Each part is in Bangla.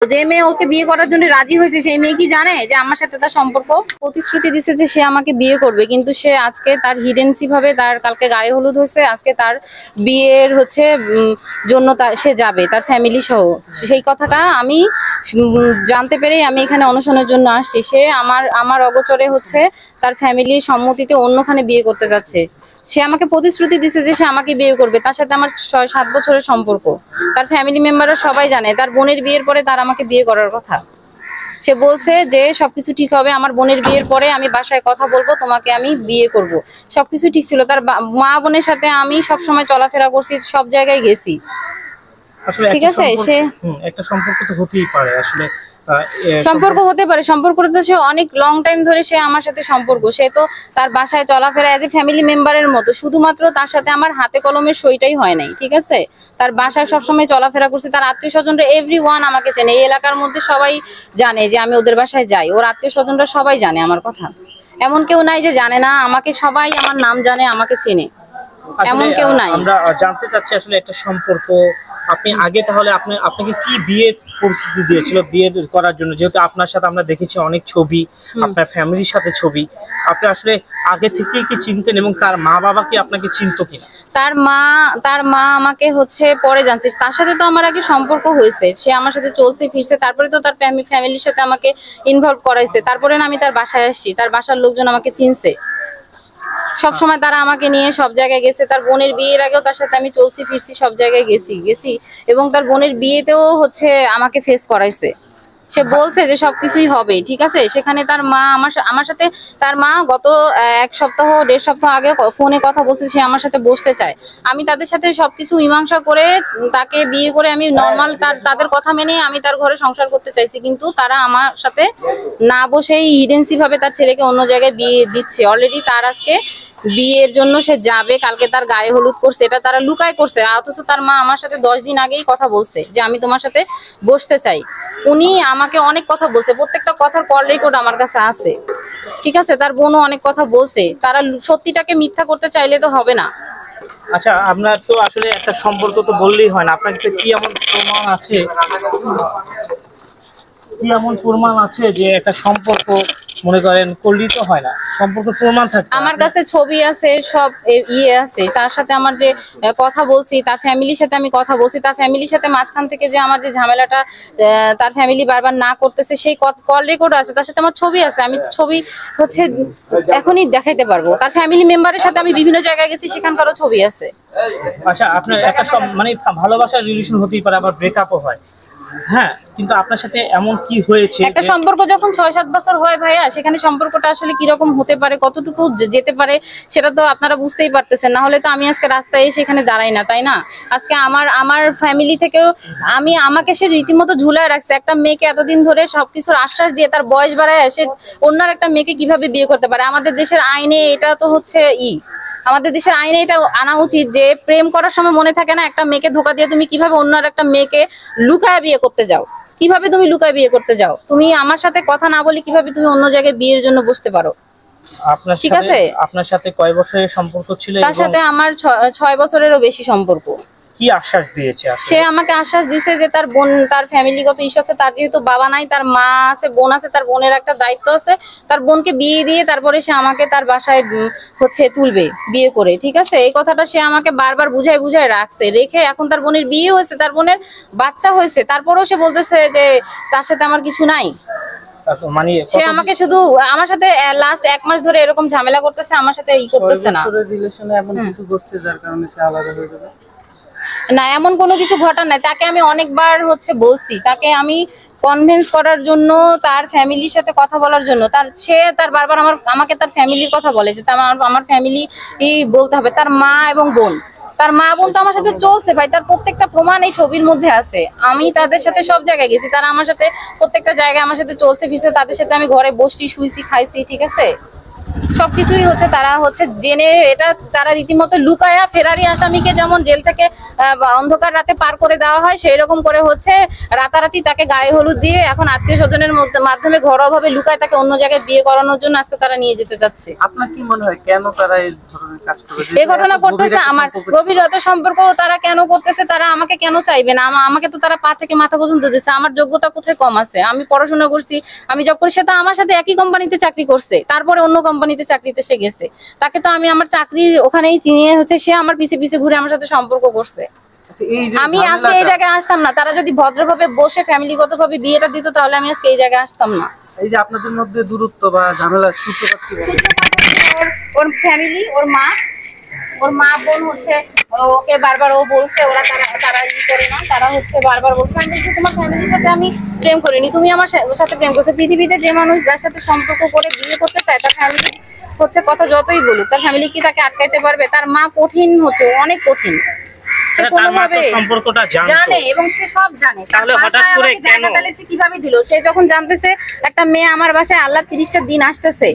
যে মেয়ে ওকে বিয়ে করার জন্য রাজি হয়েছে সেই মেয়ে কি জানে যে আমার সাথে তার সম্পর্ক? প্রতিশ্রুতি দিছে যে সে আমাকে বিয়ে করবে, কিন্তু সে আজকে তার হিডেন্সি ভাবে তার কালকে গায়ে হলুদ হয়েছে, আজকে তার বিয়ের জন্য সে যাবে তার ফ্যামিলি সহ। সেই কথাটা আমি জানতে পেরেই আমি এখানে অনশনের জন্য আসছি। সে আমার অগোচরে তার ফ্যামিলির সম্মতিতে অন্যখানে বিয়ে করতে যাচ্ছে। সে আমাকে প্রতিশ্রুতি দিছে যে সে আমাকে বিয়ে করবে, তার সাথে আমার 6-7 বছরের সম্পর্ক। তার ফ্যামিলি মেম্বাররা সবাই জানে তার বোনের বিয়ের পরে তার আমাকে বিয়ে করার কথা। সে বলছে যে সবকিছু ঠিক হবে, আমার বোনের বিয়ের পরে আমি বাসায় কথা বলবো, তোমাকে আমি বিয়ে করব। সবকিছু ঠিক ছিল, তার মা বোনের সাথে আমি সব সময় চলাফেরা করছি, সব জায়গায় গেছি। ঠিক আছে, সে একটা সম্পর্ক তো হতেই পারে, আসলে সম্পর্ক হতে পারে, সম্পর্কটা তো সে অনেক লং টাইম ধরে সে আমার সাথে সম্পর্ক। সে তো তার বাসায় চলাফেরা এজ এ ফ্যামিলি মেম্বারের মতো, শুধুমাত্র তার সাথে আমার হাতে কলমের সইটাই হয় নাই। ঠিক আছে, তার বাসায় সবসময় চলাফেরা করছে, তার আত্মীয় স্বজনরা এভরিওয়ান আমাকে চেনে, এই এলাকার মধ্যে সবাই জানে যে আমি ওদের বাসায় যাই, ওর আত্মীয় স্বজনরা সবাই জানে আমার কথা। এমন কেউ নাই যে জানে না আমাকে, সবাই আমার নাম জানে, আমাকে চেনে, এমন কেউ নাই। আমরা জানতে চাচ্ছি আসলে একটা সম্পর্ক আপনি আগে তাহলে আপনাকে কি বিয়ের পরিস্থিতি দিয়েছিল বিয়ে করার জন্য? যেহেতু আপনার সাথে আমরা দেখেছি অনেক ছবি, আপনার ফ্যামিলির সাথে ছবি, আপনি আসলে আগে থেকেই কি চিনতেন এবং তার মা বাবা কি আপনাকে চিনতো কিনা? তার মা আমাকে পরে জানছে, তার সাথে তো আমার আগে সম্পর্ক হয়েছে, সে আমার সাথে চলছে ফিরছে, তারপরে তো তার ফ্যামিলির সাথে আমাকে ইনভলভ করাইছে, তারপরে না আমি তার বাসায় আসছি, তার বাসার লোকজন আমাকে চিনছে, সবসময় তারা আমাকে নিয়ে সব জায়গায় গেছে। তার বোনের বিয়ের আগেও তার সাথে আমি চলছি ফিরছি, সব জায়গায় গেছি এবং তার বোনের বিয়েতেও আমাকে ফেস করাইছে। সে বলছে যে সবকিছুই হবে, ঠিক আছে। সেখানে তার মা আমার সাথে তার মা গত 1-1.5 সপ্তাহ আগে ফোনে কথা বলছে, সে আমার সাথে বসতে চায়। আমি তাদের সাথে সবকিছু মীমাংসা করে তাকে বিয়ে করে আমি নর্মাল তাদের কথা মেনে আমি তার ঘরে সংসার করতে চাইছি, কিন্তু তারা আমার সাথে না বসেই হিডেন্সি ভাবে তার ছেলেকে অন্য জায়গায় বিয়ে দিচ্ছে। অলরেডি তার আজকে বিয়ের জন্য সে যাবে, কালকে তার গায়ে হলুদ করছে, এটা তারা লুকায় করছে, অথচ তার মা আমার সাথে 10 দিন আগেই কথা বলছে যে আমি তোমার সাথে বসতে চাই। উনি আমাকে অনেক কথা বলছে, প্রত্যেকটা কথার কল রেকর্ড আমার কাছে আছে। ঠিক আছে, তার বোনও অনেক কথা বলছে, তারা সত্যিটাকে মিথ্যা করতে চাইলে তো হবে না। আচ্ছা, আপনার তো আসলে একটা সম্পর্ক তো বললেই হয় না, আপনার কাছে কি এমন প্রমাণ আছে যে একটা সম্পর্ক মনে করেন করলেই তো হয় না, সম্পর্ক প্রমাণ থাকে? আমার কাছে ছবি আছে, সব আছে, তার সাথে আমার যে কথা বলছি, তার ফ্যামিলির সাথে আমি কথা বলছি, তার ফ্যামিলির সাথে মাঝখান থেকে যে আমার যে ঝামেলাটা তার ফ্যামিলি বারবার না করতেছে, সেই কল রেকর্ড আছে, তার সাথে আমার ছবি আছে। আমি ছবি এখনই দেখাইতে পারবো। তার ফ্যামিলি মেম্বারের সাথে আমি বিভিন্ন জায়গায় গেছি, সেখানকারও ছবি আছে। আচ্ছা, আপনার একটা মানে ভালোবাসার রিলেশন হতেই পারে, আবার ব্রেকআপও হয়, হ্যাঁ, কিন্তু আপনার সাথে এমন কি হয়েছে? একটা সম্পর্ক যখন 6-7 বছর হয় ভাইয়া, সেখানে সম্পর্কটা আসলে কিরকম হতে পারে, কতটুকু যেতে পারে, সেটা তো আপনারা বুঝতেই পারতেছেন। না হলে তো আমি আজকে রাস্তায় সেখানে দাঁড়াই না, তাই না? আজকে আমার ফ্যামিলি থেকেও আমাকে সে রীতিমতো ঝুলায় রাখছে। একটা মেয়েকে এতদিন ধরে সবকিছুর আশ্বাস দিয়ে তার বয়স বাড়ায় এসে অন্য একটা মেয়েকে কিভাবে বিয়ে করতে পারে? আমাদের দেশের আইনে এটা তো আমাদের দেশের আইনে এটা আনা উচিত যে প্রেম করার সময় মনে থাকে না, একটা মেয়েকে ধোকা দিয়ে তুমি কিভাবে অন্য একটা মেয়েকে লুকায় বিয়ে করতে যাও? কিভাবে তুমি লুকায় বিয়ে করতে যাও? তুমি আমার সাথে কথা না বলে কিভাবে তুমি অন্য জায়গায় বিয়ের জন্য বসতে পারো? ঠিক আছে, আপনার সাথে কয় বছরের সম্পর্ক ছিল? তার সাথে আমার 6 বছরেরও বেশি সম্পর্ক। কি আশ্বাস দিয়েছে? সে আমাকে আশ্বাস দিয়েছে যে তার বোন, তার ফ্যামিলিগত ইস্যু আছে, তার যেহেতু বাবা নাই, তার মা আছে, বোন আছে, তার বোনের একটা দায়িত্ব আছে, তার বোনকে বিয়ে দিয়ে তারপরে সে আমাকে তার বাসায় তুলবে বিয়ে করে। ঠিক আছে, এই কথাটা সে আমাকে বারবার বুঝাই রাখছে, রেখে এখন তার বোনের বিয়ে হয়েছে, তার বোনের বাচ্চা হয়েছে, তারপরেও সে বলতেছে যে তার সাথে আমার কিছু নাই। মানে সে আমাকে শুধু আমার সাথে লাস্ট 1 মাস ধরে এরকম ঝামেলা করতেছে, আমার সাথে করতেছে না। রিলেশনে এমন কিছু করছে যার কারণে সে আলাদা হয়ে যাবে? না, এমন কোনো কিছু ঘটনা নাই। তাকে আমি অনেকবার বলছি, তাকে আমি কনভিন্স করার জন্য, তার ফ্যামিলির সাথে কথা বলার জন্য, তার বারবার আমাকে তার ফ্যামিলির কথা বলে যে আমার ফ্যামিলি বলতে হবে, তার মা এবং বোন। তার মা বোন তো আমার সাথে চলছে ভাই, তার প্রত্যেকটা প্রমাণ এই ছবির মধ্যে আছে। আমি তাদের সাথে সব জায়গায় গেছি, তারা আমার সাথে প্রত্যেকটা জায়গায় আমার সাথে চলছে ফিরছে, তাদের সাথে আমি ঘরে বসছি, শুইছি, খাইছি। ঠিক আছে, সবকিছুই হচ্ছে তারা হচ্ছে জেনে এটা তারা রীতিমতো লুকায়া ফেরারি আসামিকে যেমন জেল থেকে অন্ধকার রাতে পার করে দেওয়া হয় সেই রকম করে হচ্ছে রাতারাতি তাকে গায়ে হলুদ দিয়ে এখন আত্মীয় স্বজনের মাধ্যমে ঘরোয়া ভাবে লুকায় তাকে অন্য জায়গায় বিয়ে করানোর জন্য আজকে তারা নিয়ে যেতে চাচ্ছে। আপনার কি মনে হয় কেন তারা এই ধরনের কাজ করে? এই ঘটনা করতেছে আমার গভীরতা সম্পর্ক তারা কেন করতেছে, তারা আমাকে কেন চাইবে না? আমাকে তো তারা পা থেকে মাথা পর্যন্ত দিচ্ছে। আমার যোগ্যতা কোথায় কম আছে? আমি পড়াশোনা করছি, আমি জব করি, সে তো আমার সাথে একই কোম্পানিতে চাকরি করছে, তারপরে অন্য কোম্পানিতে চাকরিতে সে গেছে। তাকে তো আমি আমার চাকরির ওখানেই চিনিয়ে হচ্ছে সে আমার পিছে পিছে ঘুরে আমার সাথে সম্পর্ক করছে। আমি আজকে এই জায়গায় আসতাম না। তারা যদি ভদ্রভাবে বসে ফ্যামিলিগত ভাবে বিয়েটা দিত তাহলে আমি আজকে এই জায়গায় আসতাম না। এই যে আপনাদের মধ্যে দূরত্ব বা ঝামেলার সূত্রপাত কি? ওর ফ্যামিলি, ওর মা বোন হচ্ছে ওকে বারবার ও বলছে ওরা তারা ই করে না, তারা হচ্ছে বারবার বলছে আমি বলছি তোমার ফ্যামিলির সাথে আমি প্রেম করিনি, তুমি আমার সাথে প্রেম করছো। পৃথিবীতে যে মানুষ যার সাথে সম্পর্ক করে বিয়ে করতে চায় তার ফ্যামিলি হচ্ছে কথা যতই বলুক তার ফ্যামিলি কি তাকে আটকাইতে পারবে? তার মা কঠিন হচ্ছে, অনেক কঠিন। সে কোনোভাবে জানে এবং সে সব জানে। তাহলে হঠাৎ করে কেন সে কিভাবে দিল? সে যখন জানতেছে একটা মেয়ে আমার বাসায় আল্লাহ 30টা দিন আসতেছে,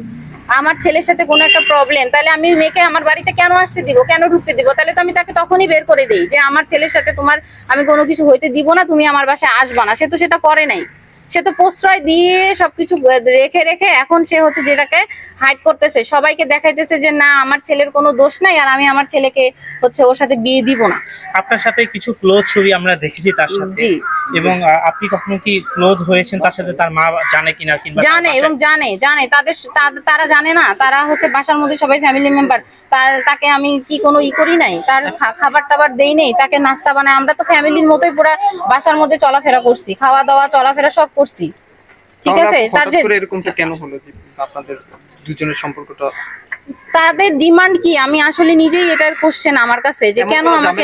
আমার ছেলের সাথে কোনো একটা প্রবলেম, তাহলে আমি মেয়েকে আমার বাড়িতে কেন আসতে দিব, কেন ঢুকতে দিব? তাহলে তো আমি তাকে তখনই বের করে দিই যে আমার ছেলের সাথে তোমার আমি কোনো কিছু হইতে দিব না, তুমি আমার বাসায় আসবা না। সে তো সেটা করে নাই। সে তো প্রশ্রয় দিয়ে সবকিছু রেখে রেখে এখন সে হচ্ছে যেটাকে হাইড করতেছে, সবাইকে দেখাইতেছে যে না আমার ছেলের কোনো দোষ নাই আর আমি আমার ছেলেকে হচ্ছে ওর সাথে বিয়ে দিব না। আপনার সাথে কিছু ক্লোজ ছবি আমরা দেখেছি তার সাথে, এবং আপনি কখনো কি ক্লোজ হয়েছেন তার সাথে? তার মা জানে কিনা? কিংবা জানে এবং জানে তারা জানে না, তারা হচ্ছে বাসার মধ্যে সবাই ফ্যামিলি মেম্বার। তাকে আমি কি কোনো ই করি নাই, তার খাবার টাবার দেই নেই, তাকে নাস্তা বানাই। আমরা তো ফ্যামিলির মতোই পুরো বাসার মধ্যে চলাফেরা করছি, খাওয়া দাওয়া চলাফেরা সব করছি, ঠিক আছে। তার যে এরকমটা কেন হলো যে আপনাদের দুজনের সম্পর্কটা? তাদের ডিমান্ড কি আমি আসলে নিজেই এটার কোশ্চেন আমার কাছে যে কেন আমাকে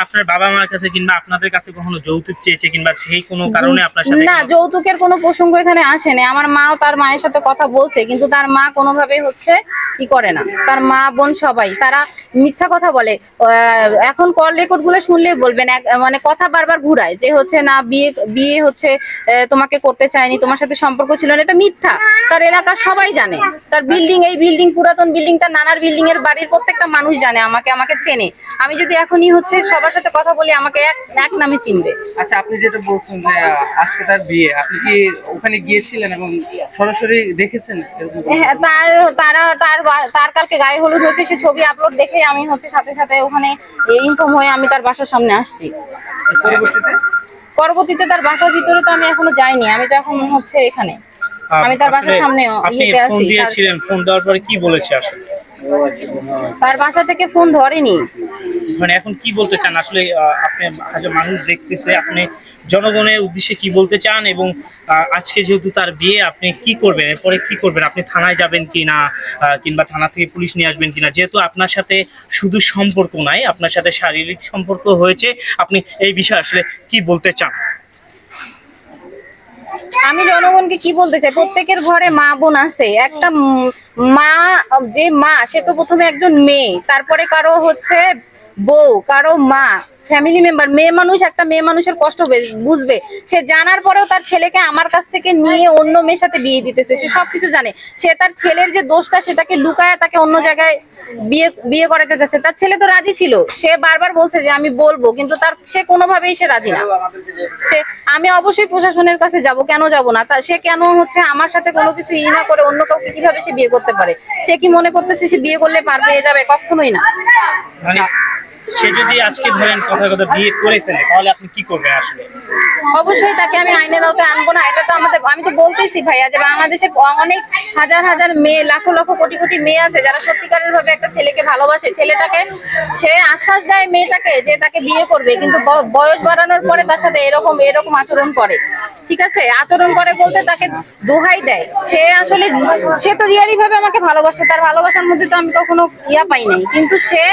আপনার বাবা মার কাছে কিংবা আপনাদের কাছে কখনো যৌতুক চেয়েছে কিংবা সেই কোনো কারণে আপনার সাথে? না, যৌতুকের কোনো প্রসঙ্গ এখানে আসেনি। আমার মাও তার মায়ের সাথে কথা বলছে কিন্তু তার মা কোনোভাবে হচ্ছে কি করে না। তার মা বোন সবাই তারা মিথ্যা কথা বলে। এখন কল রেকর্ড গুলো শুনলে বলবেন মানে কথা বারবার ঘুরায় যে হচ্ছে না বিয়ে হচ্ছে তোমাকে করতে চায়নি, তোমার সাথে সম্পর্ক ছিল না, এটা মিথ্যা। তার এলাকার সবাই জানে, তার বিল্ডিং, এই বিল্ডিং পুরাতন বিল্ডিং, তার নানার বিল্ডিং এর বাড়ির প্রত্যেকটা মানুষ জানে, আমাকে চেনে। আমি যদি এখনই হচ্ছে সবার সাথে কথা বলি আমাকে এক নামে চিনবে। আচ্ছা, আপনি যেটা বলছেন যে আজকে তার বিয়ে, আপনি কি ওখানে গিয়েছিলেন এবং সরাসরি দেখেছেন? হ্যাঁ, তার কালকে গায়ে হলুদ হয়েছে, সে ছবি আপলোড দেখে আমি হচ্ছে সাথে সাথে ওখানে ইনফর্ম হয়ে আমি তার বাসার সামনে আসছি। পরবর্তীতে তার বাসার ভিতরে তো আমি এখনো যাইনি, আমি তো এখন হচ্ছে এখানে, আমি তার বাসার সামনে ইয়েতে আছি। ফোন দেওয়ার পরে কি বলেছে আসলে? তার বাসা থেকে ফোন ধরেনি। মানে এখন কি বলতে চান আসলে? আপনি মানুষ দেখতেছে, আপনি জনগণের উদ্দেশ্যে কি বলতে চান? এবং আজকে যেহেতু তার বিয়ে, আপনি কি করবেন এরপরে? কি করবেন আপনি? থানায় যাবেন কিনা কিংবা থানা থেকে পুলিশ নিয়ে আসবেন কিনা? যেহেতু আপনার সাথে শুধু সম্পর্ক নাই, আপনার সাথে শারীরিক সম্পর্ক হয়েছে, আপনি এই বিষয়ে আসলে কি বলতে চান? আমি জনগণকে কি বলতে চাই, প্রত্যেকের ঘরে মা বোন আছে। একটা মা, যে মা সে তো প্রথমে একজন মেয়ে, তারপরে কারো হচ্ছে বউ, কারো মা, ফ্যামিলি মেম্বার। মেয়ে মানুষ, একটা মেয়ে মানুষের কষ্ট বুঝবে। সে জানার পরেও তার ছেলেকে আমার কাছ থেকে নিয়ে অন্য মেয়ের সাথে বিয়ে দিতেছে। সে সবকিছু জানে। সে তার ছেলের যে দোষটা সেটাকে লুকায় তাকে অন্য জায়গায় বিয়ে করাতে যাচ্ছে। তার ছেলে তো রাজি ছিল, সে বারবার বলছে যে আমি বলবো, কিন্তু সে কোনোভাবেই সে রাজি না। আমি অবশ্যই প্রশাসনের কাছে যাব, কেন যাব না? সে কেন হচ্ছে আমার সাথে কোনো কিছু না করে অন্য কাউকে কিভাবে সে বিয়ে করতে পারে? সে কি মনে করতেছে সে বিয়ে করলে পার পেয়ে যাবে? কখনোই না। সে যদি আজকে ধরেন কথা বিয়ে করে ফেলে তাহলে আপনি কি করবেন আসলে? অবশ্যই তাকে আমি আইনের আওতায় আনবো না। এটা তো আমি তো বলতেইছি ভাইয়া যে বাংলাদেশে অনেক হাজার হাজার মেয়ে, লাখো লাখো কোটি কোটি মেয়ে আছে যারা সত্যিকারের ভাবে একটা ছেলেকে ভালোবাসে। ছেলেটাকে সে আশ্বাস দেয় মেয়েটাকে যে তাকে বিয়ে করবে, কিন্তু বয়স বাড়ানোর পরে তার সাথে এরকম আচরণ করে। ঠিক আছে, আচরণ করে বলতে তাকে দোহাই দেয়। সে আসলে সে তো রিয়ালি ভাবে আমাকে ভালোবাসে, তার ভালোবাসার মধ্যে তো আমি কখনো পাই নাই, কিন্তু সে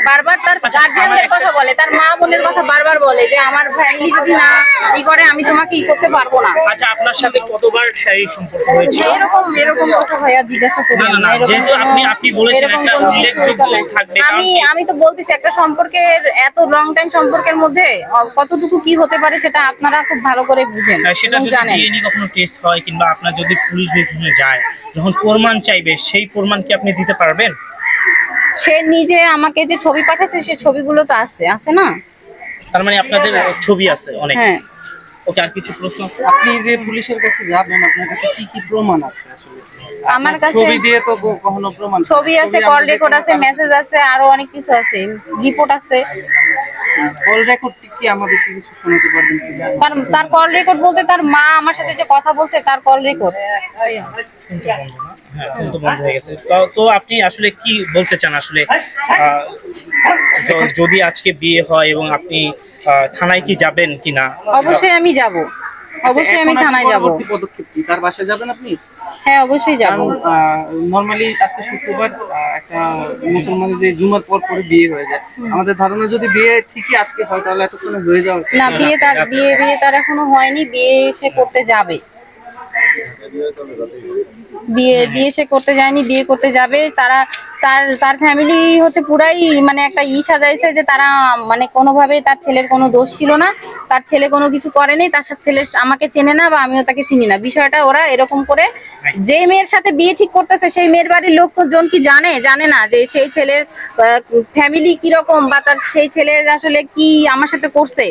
বারবার তার গার্জিয়ানদের কথা বলে, তার মা বোনের কথা বারবার বলে যে আমার ফ্যামিলি যদি না ই করে আমি তোমাকে ই করতে পারবো না। আচ্ছা, আপনার সাথে কতবার শারীরিক সম্পর্ক হয়েছিল? এরকম কথা ভাইয়া জিজ্ঞাসা করি না, না, না, না, যেহেতু আপনি বলেছেন এরকম একটা কোনো কিছু উল্লেখযোগ্য নাই। থাকবে, কারণ কি- আমি তো বলতেছি একটা সম্পর্কের এত লং টাইম সম্পর্কের মধ্যে কতটুকু কি হতে পারে সেটা আপনারা খুব ভালো করে বুঝেন সেটা এবং যদি জানেন। ডিএনএ কখনো টেস্ট হয় কিংবা আপনার যদি পুলিশ ভেরিফিকেশনে যায়, যখন প্রমাণ চাইবে সেই প্রমাণ কি আপনি দিতে পারবেন? সে নিজে আমাকে যে ছবি পাঠাচ্ছে সে ছবিগুলো তো আছে না? তার মানে আপনাদের ছবি আছে অনেক। হ্যাঁ। ওকে, আর কিছু প্রশ্ন? আপনি যে পুলিশের কাছে যাবেন, আপনার কাছে কি কি প্রমাণ আছে আসলে? আমার আপনার কাছে ছবি দিয়ে তো কখনো প্রমাণ, ছবি আছে, কল রেকর্ড আছে, মেসেজ আছে, আরো অনেক কিছু আছে, রিপোর্ট আছে। কল রেকর্ড কি আমাদের কিছু শোনাতে পারবেন কি? তার কল রেকর্ড বলতে তার মা আমার সাথে যে কথা বলছে তার কল রেকর্ড। হ্যাঁ, ফোন তো বন্ধ হয়ে গেছে। তো আপনি আসলে কি বলতে চান আসলে, যদি আজকে বিয়ে হয় এবং আপনি থানায় কি যাবেন কিনা? অবশ্যই আমি যাব, অবশ্যই আমি এখন থানায় যাব। পরবর্তী পদক্ষেপ কি? তার বাসায় যাবেন আপনি? হ্যাঁ অবশ্যই যাব। নরমালি আজকে শুক্রবার, একটা মুসলমানের যে জুমার পর পরে বিয়ে হয়ে যায়, আমাদের ধারণা যদি বিয়ে ঠিকই আজকে হয় তাহলে এতক্ষণে হয়ে যাওয়া উচিত। না, বিয়ে তার এখনো হয়নি, বিয়ে সে করতে যাবে। বিয়ে সে করতে যায়নি, বিয়ে করতে যাবে। তার ফ্যামিলি হচ্ছে পুরাই মানে একটা সাজাইছে যে তারা মানে কোনোভাবে তার ছেলের কোনো দোষ ছিল না, তার ছেলে কোনো কিছু করেনি, তার সাথে ছেলে আমাকে চেনে না বা আমিও তাকে চিনি না। বিষয়টা ওরা এরকম করে যে মেয়ের সাথে বিয়ে ঠিক করতেছে সেই মেয়ের বাড়ির লোকজন কি জানে না যে সেই ছেলের ফ্যামিলি কিরকম বা তার সেই ছেলের আসলে কি আমার সাথে করছে।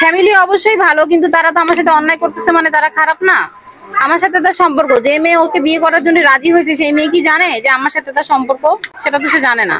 ফ্যামিলি অবশ্যই ভালো, কিন্তু তারা তো আমার সাথে অন্যায় করতেছে মানে তারা খারাপ না। আমার সাথে তার সম্পর্ক, যে মেয়ে ওকে বিয়ে করার জন্য রাজি হয়েছে সেই মেয়ে কি জানে যে আমার সাথে তার সম্পর্ক? সেটা তো সে জানে না।